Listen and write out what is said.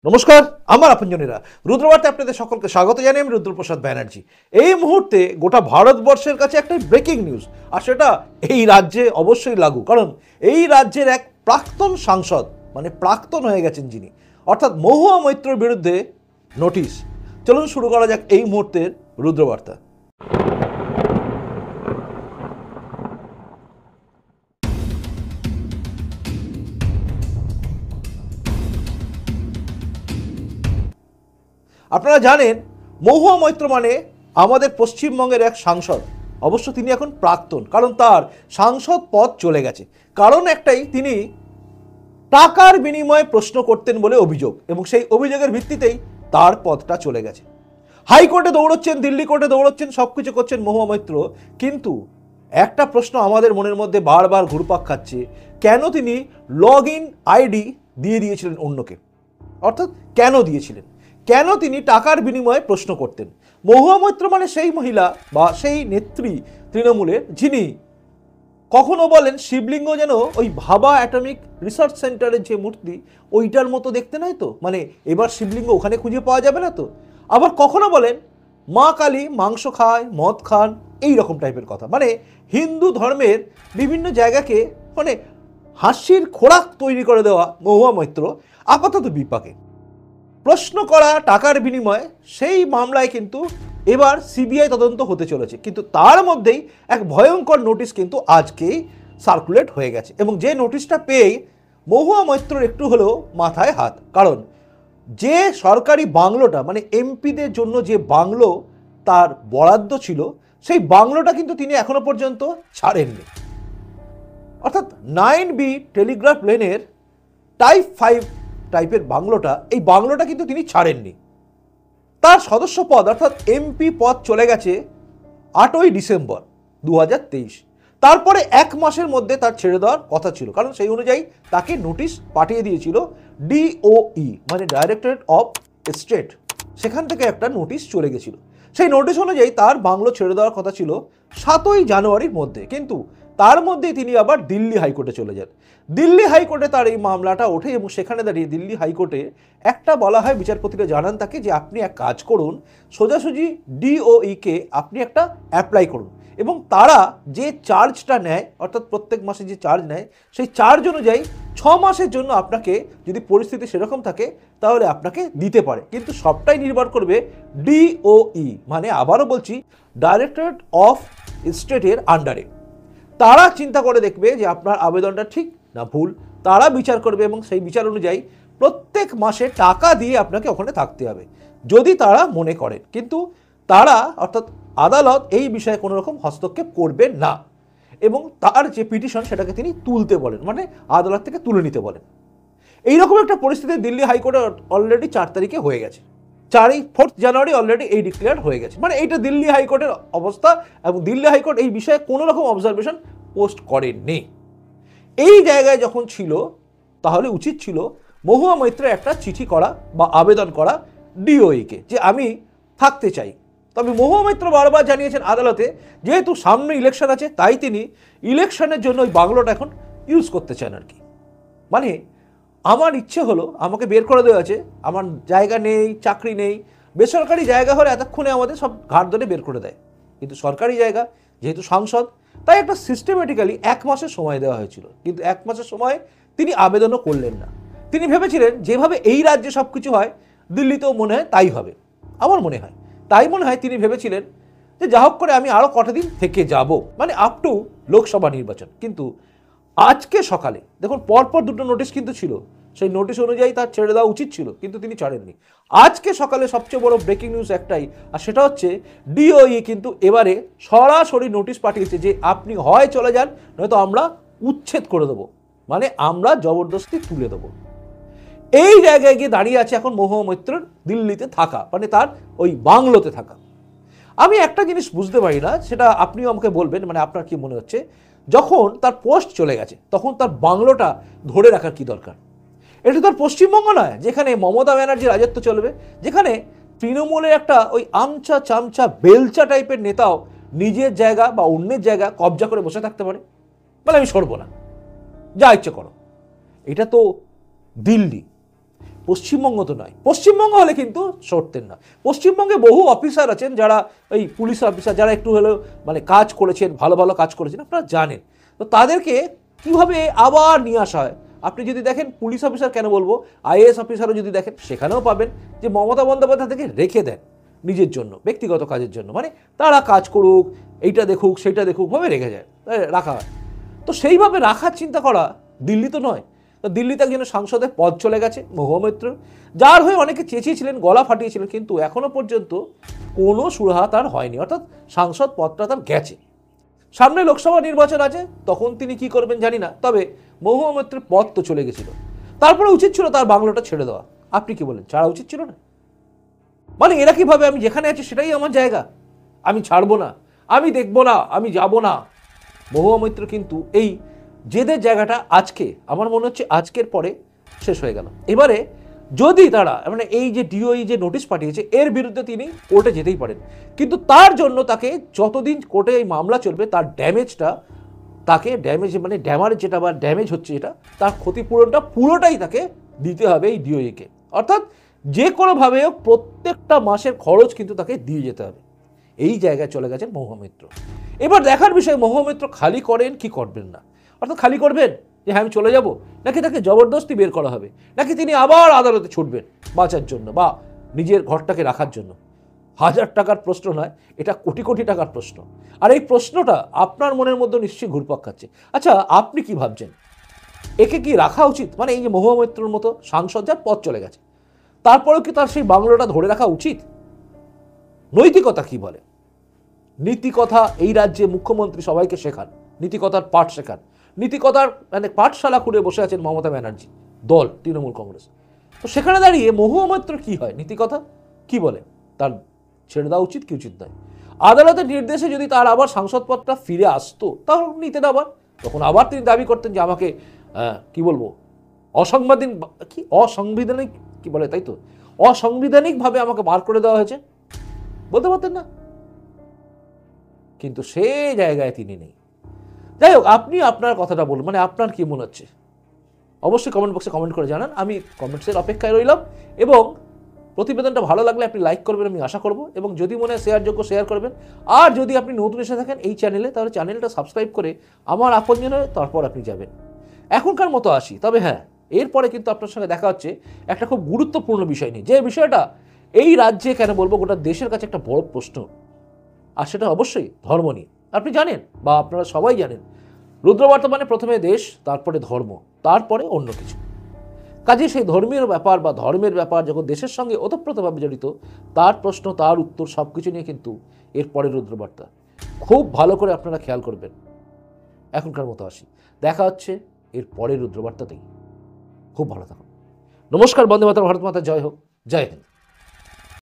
নমস্কার, আমার আপনজনেরা রুদ্রবার্তে আপনাদের সকলকে স্বাগত জানাই। আমি রুদ্রপ্রসাদ ব্যানার্জি। এই মুহূর্তে গোটা ভারতবর্ষের কাছে একটা ব্রেকিং নিউজ, আর সেটা এই রাজ্যে অবশ্যই লাগু, কারণ এই রাজ্যের এক প্রাক্তন সাংসদ, মানে প্রাক্তন হয়ে গেছেন যিনি, অর্থাৎ মহুয়া মৈত্রর বিরুদ্ধে নোটিশ। চলুন শুরু করা যাক এই মুহূর্তের রুদ্রবার্তা। আপনারা জানেন মহুয়া মৈত্র মানে আমাদের পশ্চিমবঙ্গের এক সাংসদ। অবশ্য তিনি এখন প্রাক্তন, কারণ তার সাংসদ পদ চলে গেছে। কারণ একটাই, তিনি টাকার বিনিময়ে প্রশ্ন করতেন বলে অভিযোগ, এবং সেই অভিযোগের ভিত্তিতেই তার পদটা চলে গেছে। হাইকোর্টে দৌড়চ্ছেন, দিল্লি কোর্টে দৌড়চ্ছেন, সব কিছু করছেন মহুয়া মৈত্র, কিন্তু একটা প্রশ্ন আমাদের মনের মধ্যে বারবার ঘুরপাক খাচ্ছে, কেন তিনি লগ ইন আইডি দিয়ে দিয়েছিলেন অন্যকে? অর্থাৎ কেন দিয়েছিলেন, কেন তিনি টাকার বিনিময়ে প্রশ্ন করতেন? মহুয়া মৈত্র মানে সেই মহিলা বা সেই নেত্রী তৃণমূলের, যিনি কখনো বলেন শিবলিঙ্গ যেন ওই ভাবা অ্যাটমিক রিসার্চ সেন্টারের যে মূর্তি ওইটার মতো দেখতে নয় তো, মানে এবার শিবলিঙ্গ ওখানে খুঁজে পাওয়া যাবে না তো। আবার কখনো বলেন মা কালী মাংস খায়, মদ খান, এই রকম টাইপের কথা। মানে হিন্দু ধর্মের বিভিন্ন জায়গাকে মানে হাসির খোরাক তৈরি করে দেওয়া মহুয়া মৈত্র আপাতত বিপাকে। প্রশ্ন করা টাকার বিনিময়ে সেই মামলায় কিন্তু এবার সিবিআই তদন্ত হতে চলেছে, কিন্তু তার মধ্যেই এক ভয়ঙ্কর নোটিশ কিন্তু আজকেই সার্কুলেট হয়ে গেছে, এবং যে নোটিশটা পেয়েই মহুয়া মৈত্রর একটু হলেও মাথায় হাত। কারণ যে সরকারি বাংলোটা, মানে এমপিদের জন্য যে বাংলো তার বরাদ্দ ছিল, সেই বাংলোটা কিন্তু তিনি এখনো পর্যন্ত ছাড়েননি। অর্থাৎ 9B টেলিগ্রাফ লেনের টাইপ 5 টাইপের বাংলোটা, এই বাংলোটা কিন্তু তিনি ছাড়েননি। তার সদস্য পদ অর্থাৎ এমপি পদ চলে গেছে 8ই ডিসেম্বর 2023। তারপরে এক মাসের মধ্যে তার ছেড়ে দেওয়ার কথা ছিল, কারণ সেই অনুযায়ী তাকে নোটিশ পাঠিয়ে দিয়েছিল ডিওই, মানে ডাইরেক্টরেট অফ স্টেট। সেখান থেকে একটা নোটিশ চলে গেছিল। সেই নোটিশ অনুযায়ী তার বাংলো ছেড়ে দেওয়ার কথা ছিল 7ই জানুয়ারির মধ্যে, কিন্তু তার মধ্যেই তিনি আবার দিল্লি হাইকোর্টে চলে যান। দিল্লি হাইকোর্টে তার এই মামলাটা ওঠে, এবং সেখানে দাঁড়িয়ে দিল্লি হাইকোর্টে একটা বলা হয়, বিচারপতিরা জানান তাকে যে আপনি এক কাজ করুন, সোজাসুজি ডিওইকে আপনি একটা অ্যাপ্লাই করুন, এবং তারা যে চার্জটা নেয়, অর্থাৎ প্রত্যেক মাসে যে চার্জ নেয়, সেই চার্জ অনুযায়ী 6 মাসের জন্য আপনাকে, যদি পরিস্থিতি সেরকম থাকে তাহলে আপনাকে দিতে পারে, কিন্তু সবটাই নির্ভর করবে ডিওই, মানে আবারও বলছি ডাইরেক্টরেট অফ স্টেটের আন্ডারে। তারা চিন্তা করে দেখবে যে আপনার আবেদনটা ঠিক না ভুল, তারা বিচার করবে, এবং সেই বিচার অনুযায়ী প্রত্যেক মাসে টাকা দিয়ে আপনাকে ওখানে থাকতে হবে যদি তারা মনে করেন। কিন্তু তারা অর্থাৎ আদালত এই বিষয়ে কোনো রকম হস্তক্ষেপ করবে না, এবং তার যে পিটিশন সেটাকে তিনি তুলতে বলেন, মানে আদালত থেকে তুলে নিতে বলেন। এইরকম একটা পরিস্থিতি দিল্লি হাইকোর্টে অলরেডি 4 তারিখে হয়ে গেছে। 4 জানুয়ারি অলরেডি এই ডিক্লেয়ার হয়ে গেছে। মানে এইটা দিল্লি হাইকোর্টের অবস্থা, এবং দিল্লি হাইকোর্ট এই বিষয়ে কোনো রকম অবজারভেশন পোস্ট করেননি। এই জায়গায় যখন ছিল, তাহলে উচিত ছিল মহুয়া মৈত্রের একটা চিঠি করা বা আবেদন করা ডিওইকে, যে আমি থাকতে চাই। তবে মহুয়া মৈত্র বারবার জানিয়েছেন আদালতে, যেহেতু সামনে ইলেকশন আছে, তাই তিনি ইলেকশনের জন্য ওই বাংলোটা এখন ইউজ করতে চান আর কি। মানে আমার ইচ্ছে হলো, আমাকে বের করে দেওয়া আছে, আমার জায়গা নেই, চাকরি নেই। বেসরকারি জায়গা হলে এতক্ষণে আমাদের সব ঘাট ধরে বের করে দেয়, কিন্তু সরকারি জায়গা, যেহেতু সাংসদ, তাই একটা সিস্টেমেটিক্যালি 1 মাসের সময় দেওয়া হয়েছিল, কিন্তু 1 মাসের সময় তিনি আবেদনও করলেন না। তিনি ভেবেছিলেন যেভাবে এই রাজ্যে সব কিছু হয়, দিল্লিতেও মনে হয় তাই হবে। আমার মনে হয় তাই, মনে হয় তিনি ভেবেছিলেন যে যা হোক করে আমি আরও কটা দিন থেকে যাব, মানে আপ টু লোকসভা নির্বাচন। কিন্তু আজকে সকালে দেখুন, পরপর দুটো নোটিশ কিন্তু ছিল, সেই নোটিশ অনুযায়ী তার ছেড়ে দেওয়া উচিত ছিল, কিন্তু তিনি ছাড়েননি। আজকে সকালে সবচেয়ে বড় ব্রেকিং নিউজ একটাই, আর সেটা হচ্ছে ডিওই কিন্তু এবারে সরাসরি নোটিশ পাঠিয়েছে যে আপনি হয় চলে যান, নয়তো আমরা উচ্ছেদ করে দেবো, মানে আমরা জবরদস্তি তুলে দেবো। এই জায়গায় গিয়ে দাঁড়িয়ে আছে এখন মহুয়া মৈত্রের দিল্লিতে থাকা, মানে তার ওই বাংলোতে থাকা। আমি একটা জিনিস বুঝতে পারি না, সেটা আপনিও আমাকে বলবেন, মানে আপনার কি মনে হচ্ছে, যখন তার পোস্ট চলে গেছে তখন তার বাংলোটা ধরে রাখার কি দরকার? এটা তার পশ্চিমবঙ্গ নয়, যেখানে মমতা ব্যানার্জির রাজত্ব চলবে, যেখানে তৃণমূলের একটা ওই আমচা চামচা বেলচা টাইপের নেতাও নিজের জায়গা বা অন্যের জায়গা কবজা করে বসে থাকতে পারে, বলে আমি সরবো না, যা ইচ্ছে করো। এটা তো দিল্লি। পশ্চিমবঙ্গ তো নয়, পশ্চিমবঙ্গ হলে কিন্তু সরতেন না। পশ্চিমবঙ্গে বহু অফিসার আছেন যারা ওই পুলিশ অফিসার, যারা একটু হলেও মানে কাজ করেছেন, ভালো ভালো কাজ করেছেন, আপনারা জানেন। তো তাদেরকে কীভাবে আবার নিয়ে আসা হয়, আপনি যদি দেখেন পুলিশ অফিসার কেন বলবো, আইএএস অফিসারও যদি দেখেন সেখানেও পাবেন যে মমতা বন্দ্যোপাধ্যায় থেকে রেখে দেন নিজের জন্য, ব্যক্তিগত কাজের জন্য, মানে তারা কাজ করুক, এইটা দেখুক সেইটা দেখুক ভাবে রেখে যায়, রাখা হয়। তো সেইভাবে রাখার চিন্তা করা দিল্লি তো নয়। তো দিল্লিতে একজনের সাংসদের পদ চলে গেছে মহুয়া মৈত্র, যার হয়ে অনেকে চেঁচিয়েছিলেন, গলা ফাটিয়েছিলেন, কিন্তু এখনো পর্যন্ত কোনো সুরাহা তার হয়নি, অর্থাৎ সাংসদ পদটা তার গেছে। সামনে লোকসভা নির্বাচন আছে, তখন তিনি কি করবেন জানি না, তবে মহুয়া মৈত্রের পদ তো চলে গেছিল। তারপরে উচিত ছিল তার বাংলোটা ছেড়ে দেওয়া। আপনি কি বলেন, ছাড়া উচিত ছিল না? মানে এরা কি ভাবে আমি যেখানে আছি সেটাই আমার জায়গা, আমি ছাড়বো না, আমি দেখবো না, আমি যাব না। মহুয়া মৈত্র কিন্তু এই জেদের জায়গাটা আজকে আমার মনে হচ্ছে আজকের পরে শেষ হয়ে গেল। এবারে যদি তারা মানে এই যে ডিওই যে নোটিশ পাঠিয়েছে এর বিরুদ্ধে তিনি কোর্টে যেতেই পারেন, কিন্তু তার জন্য তাকে যতদিন কোর্টে এই মামলা চলবে তার ড্যামেজটা, তাকে ড্যামেজ মানে ড্যামার যেটা বা ড্যামেজ হচ্ছে যেটা, তার ক্ষতিপূরণটা পুরোটাই তাকে দিতে হবে এই ডিওইকে। অর্থাৎ যে কোনোভাবে প্রত্যেকটা মাসের খরচ কিন্তু তাকে দিয়ে যেতে হবে। এই জায়গায় চলে গেছেন মহুয়া মৈত্র। এবার দেখার বিষয় মহুয়া মৈত্র খালি করেন কি করবেন না, অর্থাৎ খালি করবেন যে হ্যাঁ আমি চলে যাব, নাকি তাকে জবরদস্তি বের করা হবে, নাকি তিনি আবার আদালতে ছুটবেন বাঁচার জন্য বা নিজের ঘরটাকে রাখার জন্য। 1000 টাকার প্রশ্ন নয়, এটা কোটি কোটি টাকার প্রশ্ন। আর এই প্রশ্নটা আপনার মনের মধ্যে নিশ্চয়ই ঘুরপাক খাচ্ছে। আচ্ছা, আপনি কি ভাবছেন, একে কি রাখা উচিত? মানে এই যে মহুয়া মৈত্রর মতো সাংসদ যার পথ চলে গেছে, তারপরেও কি তার সেই বাংলোটা ধরে রাখা উচিত? নৈতিকতা কি বলে? নীতিকথা এই রাজ্যে মুখ্যমন্ত্রী সবাইকে শেখান, নীতিকথার পাঠ শেখান। নীতিকথার মানে পাঠশালা খুলে বসে আছেন মমতা ব্যানার্জি দল, তৃণমূল কংগ্রেস। তো সেখানে দাঁড়িয়ে মহুয়া মৈত্র কি হয়, নীতিকথা কি বলে, তার ছেড়ে দেওয়া উচিত কি উচিত নয়? আদালতের নির্দেশে যদি তার আবার সাংসদ পদটা ফিরে আসতো তাহলে নিতেন আবার, তখন আবার তিনি দাবি করতেন যে আমাকে কি বলবো অসাংবিধানিক কি বলে তাই তো, অসাংবিধানিকভাবে আমাকে বার করে দেওয়া হয়েছে, বলতে পারতেন না? কিন্তু সেই জায়গায় তিনি নেই। যাই হোক, আপনি আপনার কথাটা বলুন, মানে আপনার কি মনে হচ্ছে অবশ্যই কমেন্ট বক্সে কমেন্ট করে জানান। আমি কমেন্টসের অপেক্ষায় রইলাম, এবং প্রতিবেদনটা ভালো লাগলে আপনি লাইক করবেন আমি আশা করব, এবং যদি মনে হয় শেয়ারযোগ্য শেয়ার করবেন। আর যদি আপনি নতুন এসে থাকেন এই চ্যানেলে, তাহলে চ্যানেলটা সাবস্ক্রাইব করে আমার আপনজনে তারপর আপনি যাবেন। এখনকার মতো আসি, তবে হ্যাঁ, এরপরে কিন্তু আপনার সঙ্গে দেখা হচ্ছে একটা খুব গুরুত্বপূর্ণ বিষয় নিয়ে, যে বিষয়টা এই রাজ্যে কেন বলবো গোটা দেশের কাছে একটা বড় প্রশ্ন, আর সেটা অবশ্যই ধর্ম নিয়ে। আপনি জানেন বা আপনারা সবাই জানেন, রুদ্রবার্তা মানে প্রথমে দেশ, তারপরে ধর্ম, তারপরে অন্য কিছু। কাজে সেই ধর্মীয় ব্যাপার বা ধর্মের ব্যাপার যখন দেশের সঙ্গে ওতপ্রোতভাবে জড়িত, তার প্রশ্ন তার উত্তর সব কিছু নিয়ে কিন্তু এরপরে রুদ্রবার্তা। খুব ভালো করে আপনারা খেয়াল করবেন। এখনকার মতো আসি, দেখা হচ্ছে এর পরের রুদ্রবার্তাতেই। খুব ভালো থাকুন। নমস্কার, বন্দে মাতরম, ভারত মাতা জয় হোক, জয় হিন্দ।